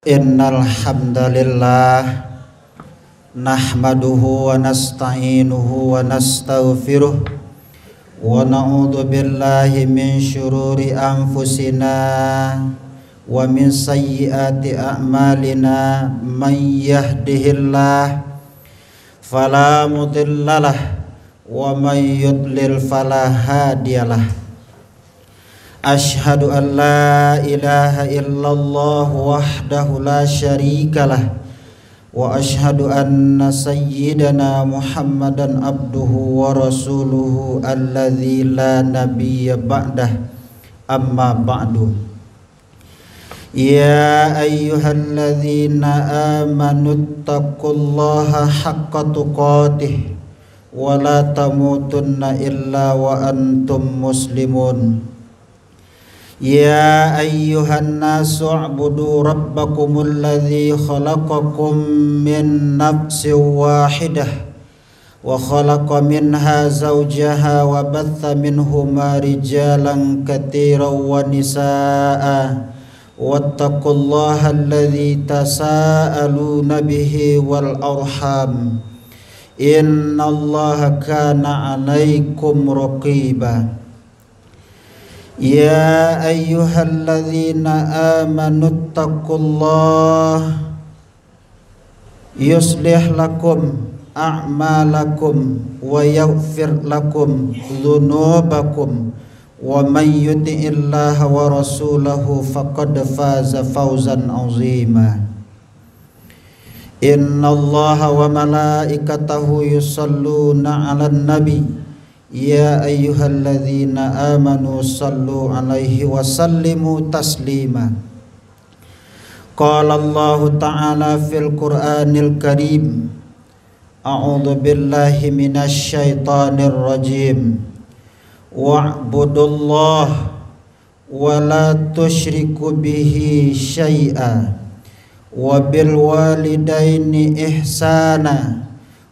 Innal hamdalillah nahmaduhu wa nasta'inuhu wa nastaghfiruh wa na'udzu billahi min syururi anfusina wa min sayyiati a'malina may yahdihillah fala mudhillalah wa may yudlil fala hadiyalah. Ashhadu an la ilaha illallah wahdahu la syarikalah wa ashhadu anna sayyidana Muhammadan abduhu wa rasuluhu alladzi la nabiyya ba'dah, amma ba'du. Ya ayyuhalladzina amanu taqullaha haqqa tuqatih wa la tamutunna illa wa antum muslimun. Ya ayyuhan nasu u'budu rabbakumul ladzi khalaqakum min nafsin wahidah wa khalaqa minha zawjaha wa batha minhuma rijalan katsiran wa nisaa'a wattaqullaha alladzi tasaaluna bihi wal arham innallaha kana 'alaikum raqiba. Ya ayyuhalladzina amanu taqullaha yuslih lakum a'malakum wa yaghfir lakum dzunubakum wa may yuti'illaha wa rasulahu faqad faza fawzan 'azima. Innallaha wa malaikatahu yusalluna 'alan nabi. Ya ayyuhalladzina amanu sallu alaihi wa sallimu taslima. Qala Allah ta'ala fil Qur'anil Karim. A'udzu billahi minasy syaithanir rajim. Wa'budullaha wa la tusyriku bihi syai'a wa bil walidaini ihsana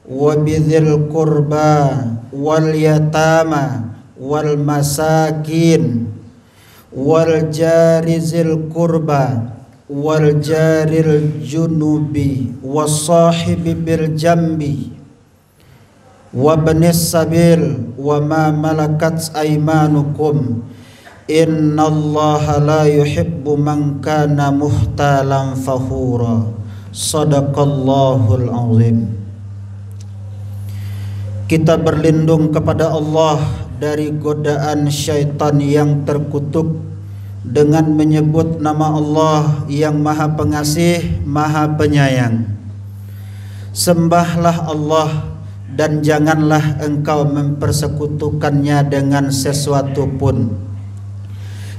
wa bidzil qurba wal yatama wal masakin wal jarizil qurba wal jaril junubi was sahibi bil jambi wa banis sabil wa ma malakat aymanukum innallaha la yuhibbu man kana muhtalan fakhura. Shadaqallahul azim. Kita berlindung kepada Allah dari godaan syaitan yang terkutuk dengan menyebut nama Allah yang Maha Pengasih, Maha Penyayang. Sembahlah Allah dan janganlah engkau mempersekutukannya dengan sesuatu pun.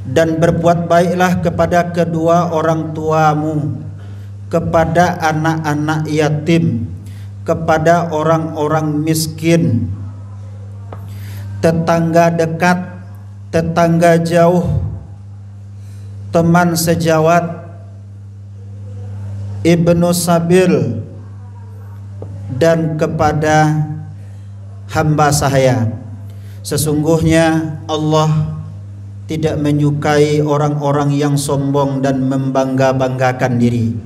Dan berbuat baiklah kepada kedua orang tuamu, kepada anak-anak yatim, kepada orang-orang miskin, tetangga dekat, tetangga jauh, teman sejawat, ibnu sabil, dan kepada hamba sahaya. Sesungguhnya Allah tidak menyukai orang-orang yang sombong dan membangga-banggakan diri.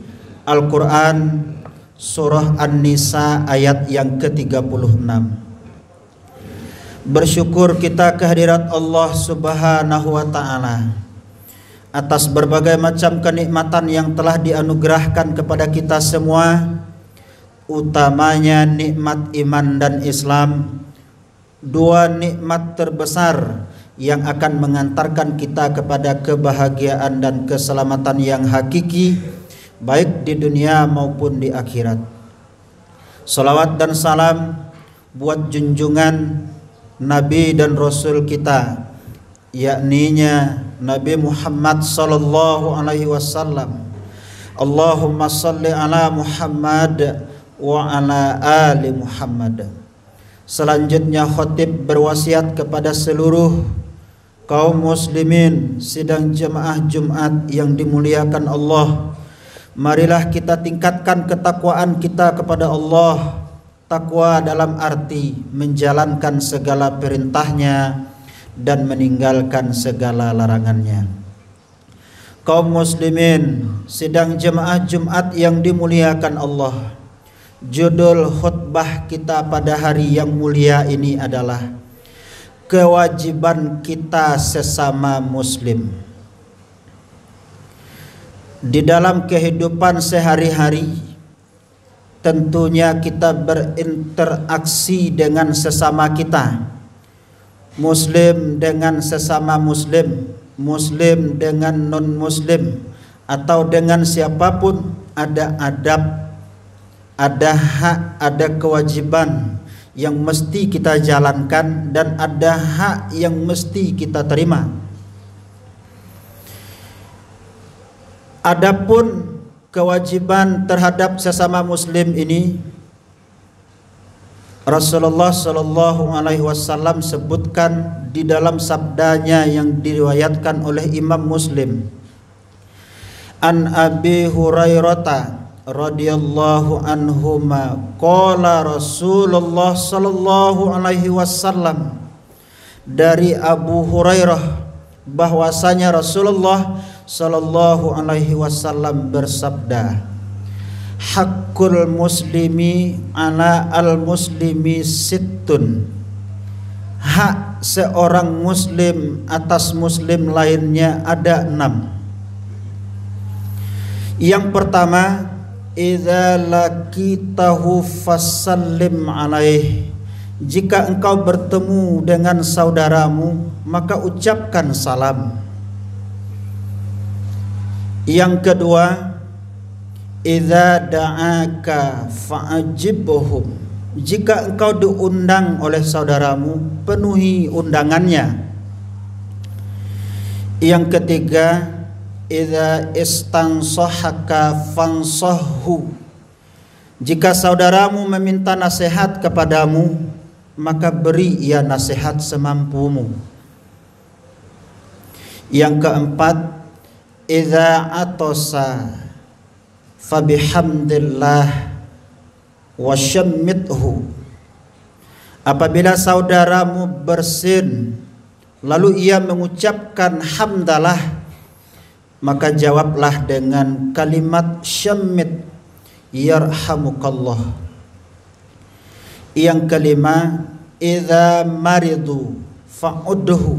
Al-Quran Surah An-Nisa ayat yang ke-36. Bersyukur kita kehadirat Allah Subhanahu wa ta'ala atas berbagai macam kenikmatan yang telah dianugerahkan kepada kita semua, utamanya nikmat iman dan Islam, dua nikmat terbesar yang akan mengantarkan kita kepada kebahagiaan dan keselamatan yang hakiki, baik di dunia maupun di akhirat. Salawat dan salam buat junjungan Nabi dan Rasul kita, yakninya Nabi Muhammad sallallahu alaihi wasallam. Allahumma salli ala Muhammad wa ala ali Muhammad. Selanjutnya khatib berwasiat kepada seluruh kaum muslimin sidang jemaah Jumat yang dimuliakan Allah. Marilah kita tingkatkan ketakwaan kita kepada Allah. Takwa dalam arti menjalankan segala perintahnya dan meninggalkan segala larangannya. Kaum muslimin sidang jemaah Jumat yang dimuliakan Allah, judul khutbah kita pada hari yang mulia ini adalah kewajiban kita sesama muslim. Di dalam kehidupan sehari-hari tentunya kita berinteraksi dengan sesama kita, muslim dengan sesama muslim, muslim dengan non-muslim, atau dengan siapapun. Ada adab, ada hak, ada kewajiban yang mesti kita jalankan, dan ada hak yang mesti kita terima. Adapun kewajiban terhadap sesama muslim ini, Rasulullah Shallallahu Alaihi Wasallam sebutkan di dalam sabdanya yang diriwayatkan oleh Imam Muslim. An Abi Hurairah radhiyallahu anhuma qala Rasulullah Shallallahu Alaihi Wasallam, dari Abu Hurairah bahwasanya Rasulullah Shallallahu Alaihi Wasallam bersabda, Hakul muslimi ala al muslimi sittun, hak seorang muslim atas muslim lainnya ada 6. Yang pertama, idza laqitahu fasallim alaih, jika engkau bertemu dengan saudaramu maka ucapkan salam. Yang kedua, idza da'aka fa'ajibhum, jika engkau diundang oleh saudaramu penuhi undangannya. Yang ketiga, idza istansahaka fansahhu, jika saudaramu meminta nasihat kepadamu maka beri ia nasihat semampumu. Yang keempat, idza atasa fabihamdillah wasyammithu, apabila saudaramu bersin lalu ia mengucapkan hamdalah, maka jawablah dengan kalimat syammit, yarhamukallah. Yang kelima, idza maridu fa'udhu,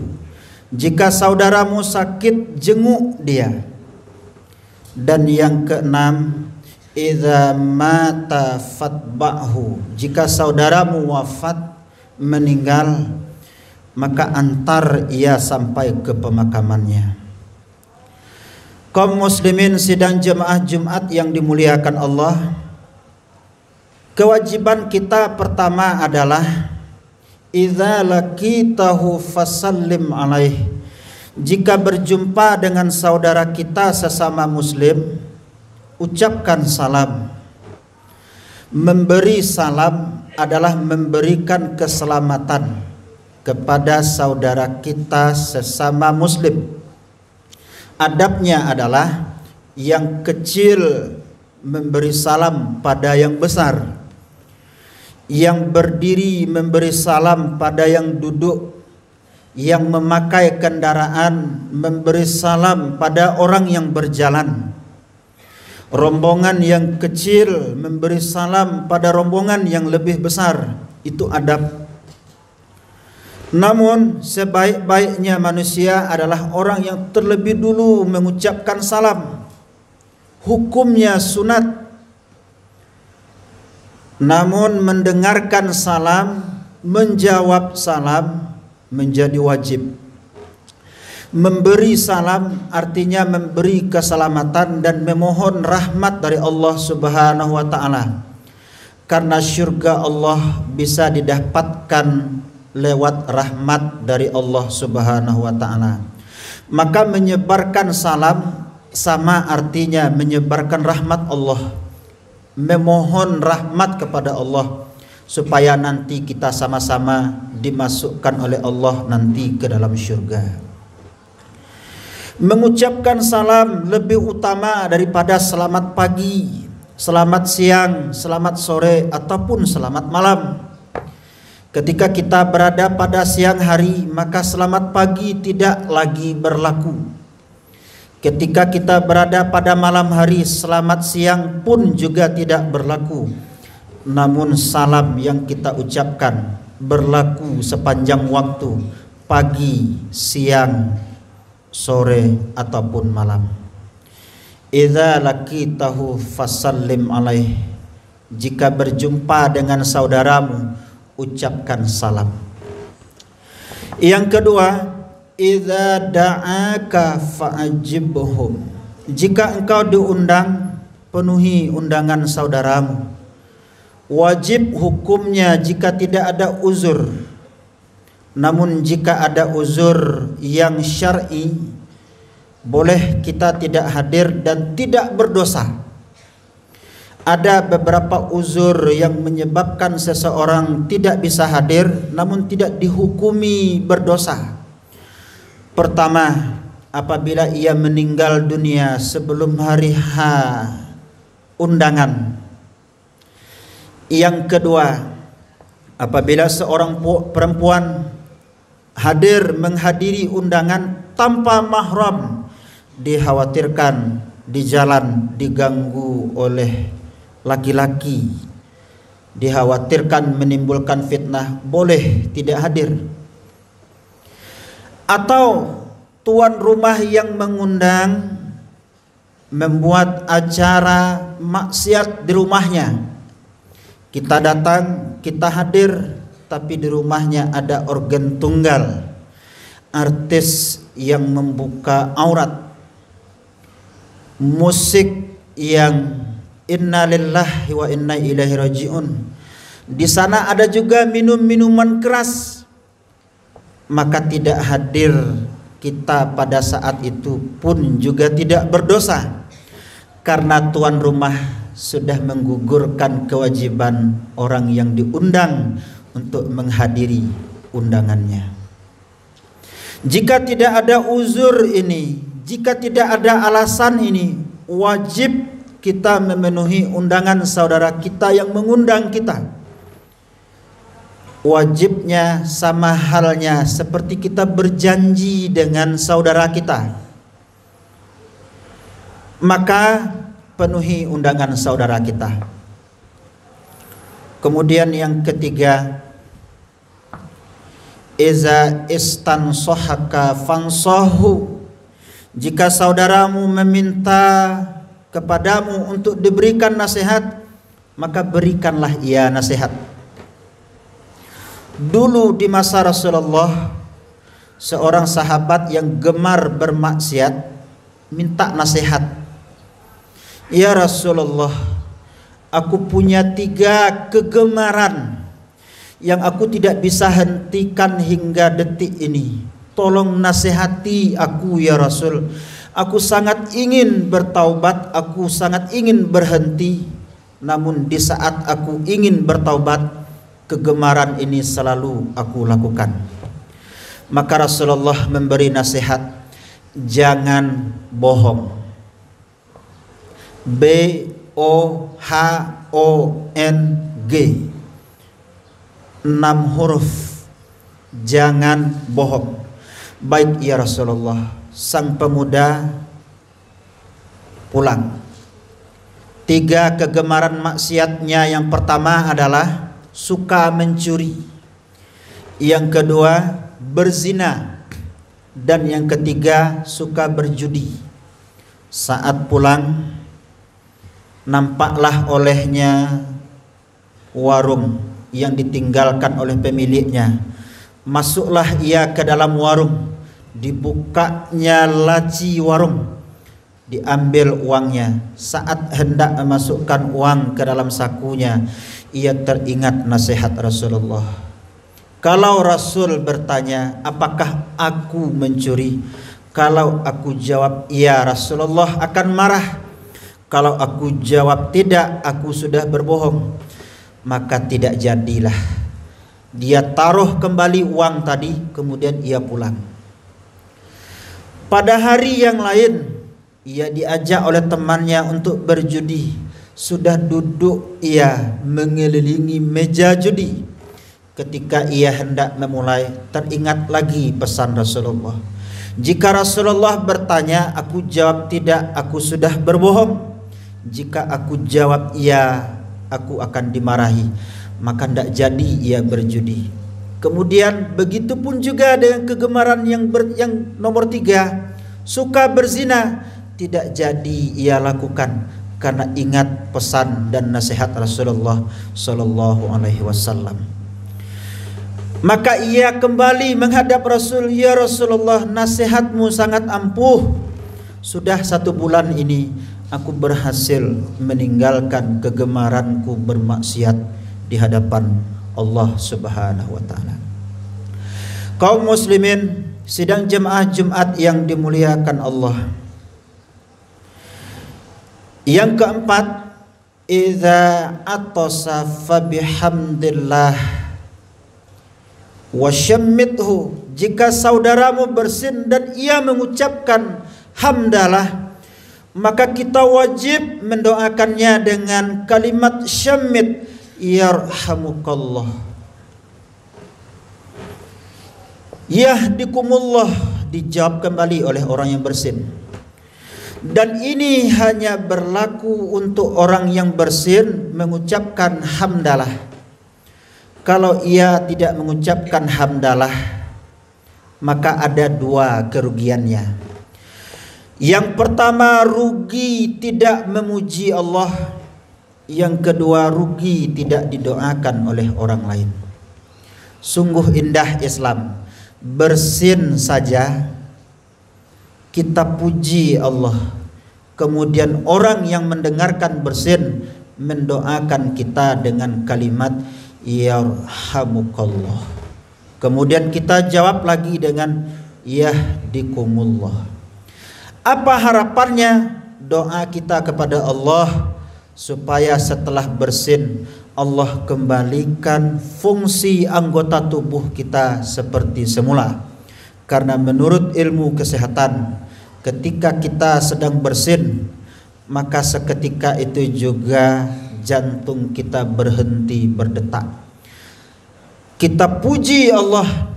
jika saudaramu sakit jenguk dia. Dan yang keenam, idza mata fatba'hu, jika saudaramu wafat meninggal maka antar ia sampai ke pemakamannya. Kaum muslimin sidang jemaah Jumat yang dimuliakan Allah, kewajiban kita pertama adalah idza laqitahu fasallim alaih, jika berjumpa dengan saudara kita sesama muslim ucapkan salam. Memberi salam adalah memberikan keselamatan kepada saudara kita sesama muslim. Adabnya adalah yang kecil memberi salam pada yang besar, yang berdiri memberi salam pada yang duduk, yang memakai kendaraan memberi salam pada orang yang berjalan, rombongan yang kecil memberi salam pada rombongan yang lebih besar. Itu adab. Namun sebaik-baiknya manusia adalah orang yang terlebih dulu mengucapkan salam. Hukumnya sunat, namun mendengarkan salam, menjawab salam menjadi wajib. Memberi salam artinya memberi keselamatan dan memohon rahmat dari Allah Subhanahu wa taala. Karena surga Allah bisa didapatkan lewat rahmat dari Allah Subhanahu wa taala. Maka menyebarkan salam sama artinya menyebarkan rahmat Allah, memohon rahmat kepada Allah supaya nanti kita sama-sama dimasukkan oleh Allah nanti ke dalam surga. Mengucapkan salam lebih utama daripada selamat pagi, selamat siang, selamat sore, ataupun selamat malam. Ketika kita berada pada siang hari, maka selamat pagi tidak lagi berlaku. Ketika kita berada pada malam hari, selamat siang pun juga tidak berlaku. Namun salam yang kita ucapkan berlaku sepanjang waktu, pagi, siang, sore ataupun malam. Idza laqitahu fasallim alaih. Jika berjumpa dengan saudaramu, ucapkan salam. Yang kedua, idza da'aka fa'ajibhum. Jika engkau diundang, penuhi undangan saudaramu. Wajib hukumnya jika tidak ada uzur. Namun jika ada uzur yang syar'i, boleh kita tidak hadir dan tidak berdosa. Ada beberapa uzur yang menyebabkan seseorang tidak bisa hadir namun tidak dihukumi berdosa. Pertama, apabila ia meninggal dunia sebelum hari H undangan. Yang kedua, apabila seorang perempuan menghadiri undangan tanpa mahram, dikhawatirkan di jalan diganggu oleh laki-laki, dikhawatirkan menimbulkan fitnah, boleh tidak hadir. Atau tuan rumah yang mengundang membuat acara maksiat di rumahnya, kita datang, kita hadir, tapi di rumahnya ada organ tunggal, artis yang membuka aurat, musik yang innalillahi wa inna ilaihi rajiun. Di sana ada juga minum-minuman keras, maka tidak hadir kita pada saat itu pun juga tidak berdosa, karena tuan rumah sudah menggugurkan kewajiban orang yang diundang untuk menghadiri undangannya. Jika tidak ada uzur ini, jika tidak ada alasan ini, wajib kita memenuhi undangan saudara kita yang mengundang kita. Wajibnya sama halnya seperti kita berjanji dengan saudara kita. Maka penuhi undangan saudara kita. Kemudian yang ketiga, iza istansohaka fansohu. Jika saudaramu meminta kepadamu untuk diberikan nasihat, maka berikanlah ia nasihat. Dulu di masa Rasulullah, seorang sahabat yang gemar bermaksiat minta nasihat. Ya Rasulullah, aku punya 3 kegemaran yang aku tidak bisa hentikan hingga detik ini. Tolong nasihati aku ya Rasul. Aku sangat ingin bertaubat, aku sangat ingin berhenti. Namun di saat aku ingin bertaubat, kegemaran ini selalu aku lakukan. Maka Rasulullah memberi nasihat, jangan bohong. B-O-H-O-N-G, 6 huruf. Jangan bohong. Baik ya Rasulullah. Sang pemuda pulang. 3 kegemaran maksiatnya, yang pertama adalah suka mencuri, yang kedua berzina, dan yang ketiga suka berjudi. Saat pulang, nampaklah olehnya warung yang ditinggalkan oleh pemiliknya. Masuklah ia ke dalam warung, dibukanya laci warung, diambil uangnya. Saat hendak memasukkan uang ke dalam sakunya, ia teringat nasihat Rasulullah. Kalau Rasul bertanya, apakah aku mencuri? Kalau aku jawab iya, Rasulullah akan marah. Kalau aku jawab tidak, aku sudah berbohong. Maka tidak jadilah. Dia taruh kembali uang tadi, kemudian ia pulang. Pada hari yang lain, ia diajak oleh temannya untuk berjudi. Sudah duduk ia mengelilingi meja judi. Ketika ia hendak memulai, teringat lagi pesan Rasulullah. Jika Rasulullah bertanya, aku jawab tidak, aku sudah berbohong. Jika aku jawab iya, aku akan dimarahi, maka tidak jadi ia berjudi. Kemudian begitu pun juga dengan kegemaran yang nomor 3, suka berzina, tidak jadi ia lakukan karena ingat pesan dan nasihat Rasulullah sallallahu alaihi wasallam. Maka ia kembali menghadap Rasul, ya Rasulullah, nasihatmu sangat ampuh. Sudah 1 bulan ini aku berhasil meninggalkan kegemaranku bermaksiat di hadapan Allah Subhanahu wa taala. Kaum muslimin sidang jemaah Jumat yang dimuliakan Allah. Yang keempat, idza atasa fa bihamdillah wa syammithu, jika saudaramu bersin dan ia mengucapkan hamdalah, maka kita wajib mendoakannya dengan kalimat syammit, yarhamukallah, yahdikumullah, dijawab kembali oleh orang yang bersin. Dan ini hanya berlaku untuk orang yang bersin mengucapkan hamdalah. Kalau ia tidak mengucapkan hamdalah, maka ada 2 kerugiannya. Yang pertama, rugi tidak memuji Allah. Yang kedua, rugi tidak didoakan oleh orang lain. Sungguh indah Islam. Bersin saja kita puji Allah, kemudian orang yang mendengarkan bersin mendoakan kita dengan kalimat yarhamukallah, kemudian kita jawab lagi dengan yahdikumullah. Apa harapannya? Doa kita kepada Allah supaya setelah bersin Allah kembalikan fungsi anggota tubuh kita seperti semula. Karena menurut ilmu kesehatan, ketika kita sedang bersin, maka seketika itu juga jantung kita berhenti berdetak. Kita puji Allah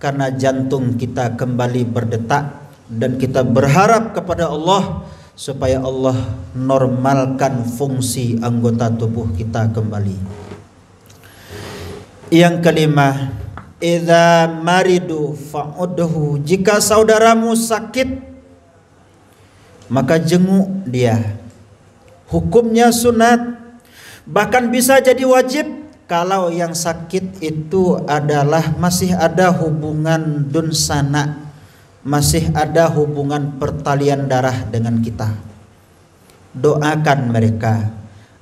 karena jantung kita kembali berdetak, dan kita berharap kepada Allah supaya Allah normalkan fungsi anggota tubuh kita kembali. Yang kelima, idza maridu fa'udhu, jika saudaramu sakit maka jenguk dia. Hukumnya sunat, bahkan bisa jadi wajib kalau yang sakit itu adalah masih ada hubungan dunsana, masih ada hubungan pertalian darah dengan kita. Doakan mereka,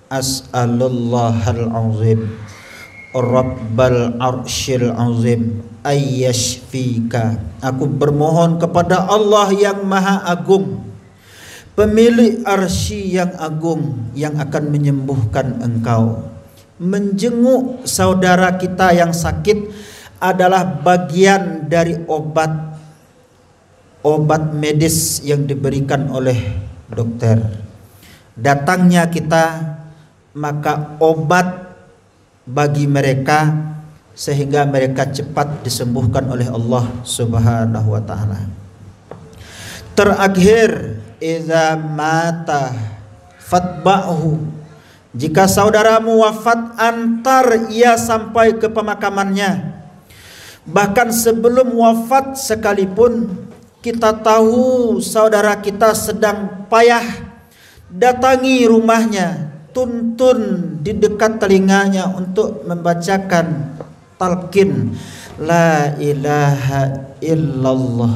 as'alullahal azim rabbal arsyil azim ayyashfika, aku bermohon kepada Allah yang maha agung, pemilik arsy yang agung, yang akan menyembuhkan engkau. Menjenguk saudara kita yang sakit adalah bagian dari obat medis yang diberikan oleh dokter. Datangnya kita, maka obat bagi mereka sehingga mereka cepat disembuhkan oleh Allah Subhanahu wa taala. Terakhir, idza mata fatba'hu, jika saudaramu wafat, antar ia sampai ke pemakamannya. Bahkan sebelum wafat sekalipun, kita tahu saudara kita sedang payah, datangi rumahnya, tuntun di dekat telinganya untuk membacakan talqin la ilaha illallah,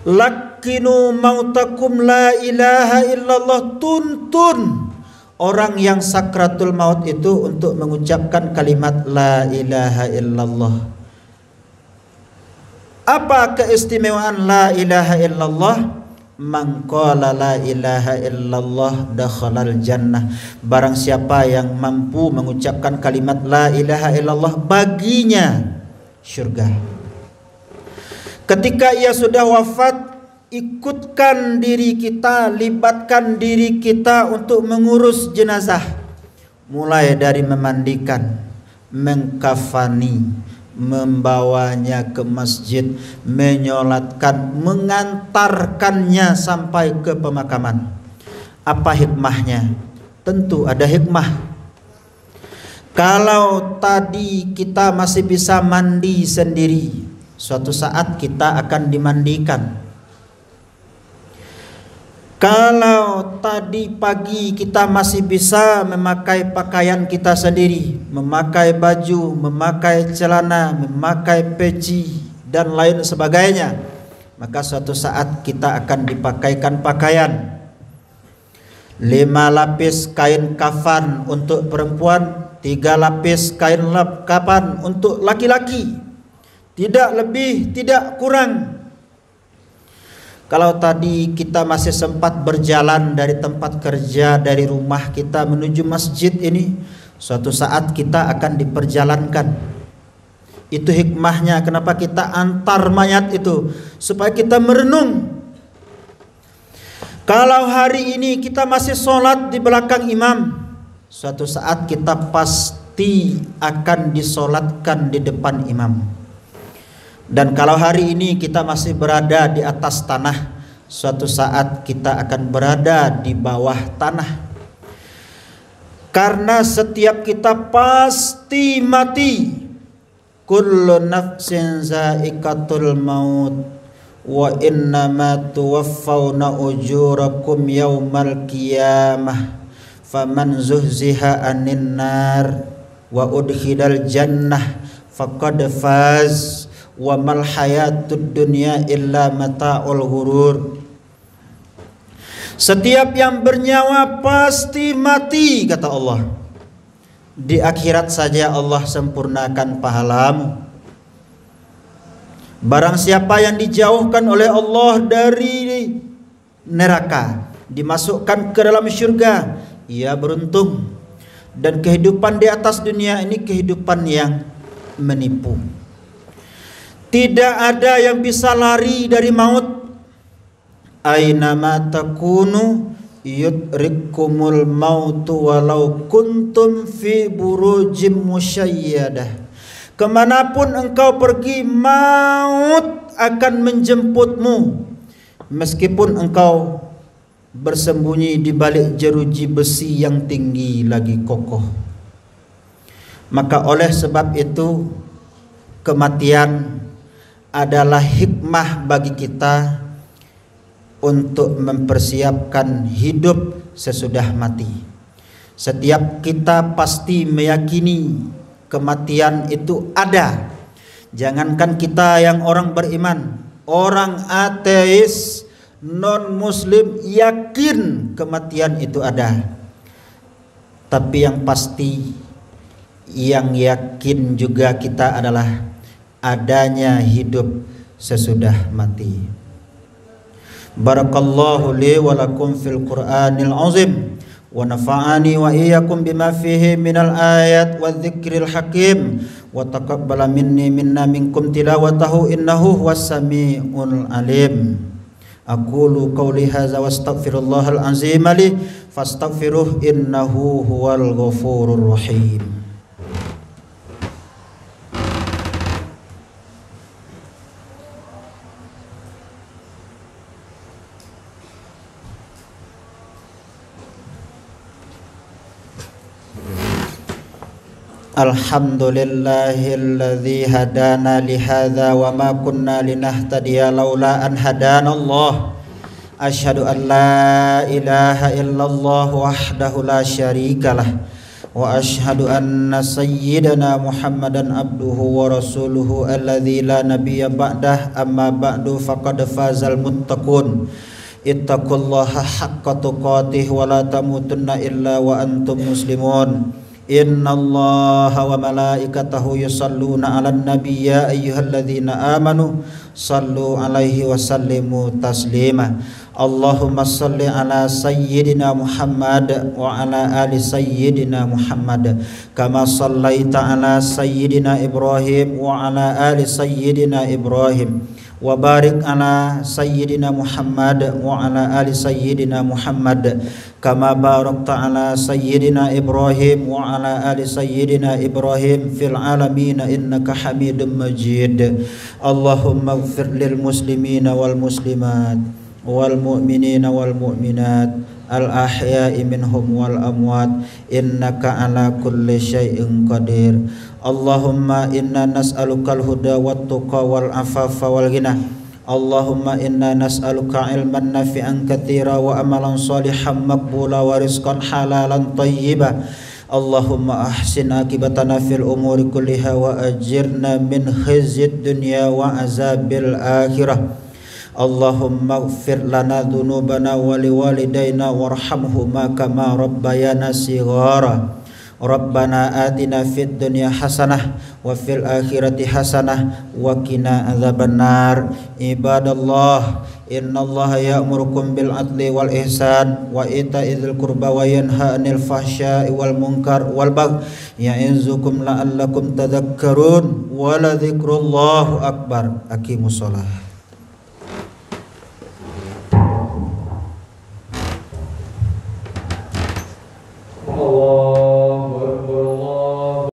lakinu mautakum la ilaha illallah. Tuntun orang yang sakratul maut itu untuk mengucapkan kalimat la ilaha illallah. Apa keistimewaan la ilaha illallah? Man qala la ilaha illallah dakhalal jannah. Barang siapa yang mampu mengucapkan kalimat la ilaha illallah, baginya syurga. Ketika ia sudah wafat, ikutkan diri kita, libatkan diri kita untuk mengurus jenazah, mulai dari memandikan, mengkafani, membawanya ke masjid, menyolatkan, mengantarkannya sampai ke pemakaman. Apa hikmahnya? Tentu ada hikmah. Kalau tadi kita masih bisa mandi sendiri, suatu saat kita akan dimandikan. Kalau tadi pagi kita masih bisa memakai pakaian kita sendiri, memakai baju, memakai celana, memakai peci dan lain sebagainya, maka suatu saat kita akan dipakaikan pakaian. 5 lapis kain kafan untuk perempuan, 3 lapis kain kafan untuk laki-laki. Tidak lebih, tidak kurang. Kalau tadi kita masih sempat berjalan dari tempat kerja, dari rumah kita menuju masjid ini, suatu saat kita akan diperjalankan. Itu hikmahnya kenapa kita antar mayat itu, supaya kita merenung. Kalau hari ini kita masih sholat di belakang imam, suatu saat kita pasti akan disolatkan di depan imam. Dan kalau hari ini kita masih berada di atas tanah, suatu saat kita akan berada di bawah tanah. Karena setiap kita pasti mati. Kullu nafsin za'iqatul maut wa innama tuwaffawna ujurakum yawmal qiyamah faman zuhziha 'anil nar wa udkhilal jannah faqad faz wa mal hayatud dunya illa mata'ul ghurur. Setiap yang bernyawa pasti mati, kata Allah. Di akhirat saja Allah sempurnakan pahalamu. Barang siapa yang dijauhkan oleh Allah dari neraka, dimasukkan ke dalam syurga, ia beruntung. Dan kehidupan di atas dunia ini kehidupan yang menipu. Tidak ada yang bisa lari dari maut. Aina ma takunu yudrikumul mautu walau kuntum fi burujim musyayyadah. Kemanapun engkau pergi, maut akan menjemputmu, meskipun engkau bersembunyi di balik jeruji besi yang tinggi lagi kokoh. Maka oleh sebab itu, kematian adalah hikmah bagi kita untuk mempersiapkan hidup sesudah mati. Setiap kita pasti meyakini kematian itu ada. Jangankan kita yang orang beriman, orang ateis, non muslim yakin kematian itu ada. Tapi yang pasti, yang yakin juga kita adalah adanya hidup sesudah mati. Barakallahu li wa lakum fil Qur'anil azim wa nafa'ani wa iyyakum bima fihi minal ayat wa dzikril hakim wa taqabbala minna minkum tilawatahu innahu huwas samiul alim. Aqulu qawli hadza wa astaghfirullahal azim li fastaghfiruh innahu huwal ghafurur rahim. Alhamdulillahilladzi hadana lihadza wa ma kunna linahtadiya laula an hadanallah. Asyhadu an la ilaha illallah wahdahu la syarikalah wa asyhadu anna sayyidana Muhammadan abduhu wa rasuluhu alladzi la nabiyya ba'dah. Amma ba'du faqad fazal muttaqun. Ittaqullaha haqqa tuqatih wa la tamutunna illa wa antum muslimun. Innallaha wa malaikatahu yusalluna 'alan nabiy ya ayyuhalladzina amanu sallu 'alaihi wa sallimu taslima. Allahumma salli ala sayyidina Muhammad wa ala ali sayyidina Muhammad kama sallaita ala sayyidina Ibrahim wa ala ali sayyidina Ibrahim wa barik ala sayyidina Muhammad wa ala ali sayyidina Muhammad kama barakta ala sayyidina Ibrahim wa ala ali sayyidina Ibrahim fil alamin innaka Hamidum Majid. Allahumma ighfir lil muslimina wal muslimat wal mu'minina wal mu'minat al-ahya'i minhum wal amwat innaka ala kulli syai'in qadir. Allahumma inna nas'alukal huda wat tuqa wal afafa wal ghina. Allahumma inna nas'aluka ilman nafi'an katsira wa amalan salihan maqbula wa rizqan halalan thayyiba. Allahumma ahsin akibatana fil umuri kulliha wa ajirna min khizyid dunya wa azabil akhirah. Allahumma ighfir lana dhunubana wa liwalidayna warhamhuma kama rabbayana shighara. Rabbana atina fid dunya hasanah wa fil akhirati hasanah wa qina adzabannar. Ibadallah, innallaha ya'murukum bil adli wal ihsan wa ita'idzil qurba wa yanha 'anil fahsya'i wal munkar wal baghi ya'izukum la'allakum tadhakkarun wa la dzikrullahi akbar. Aqimus shalah.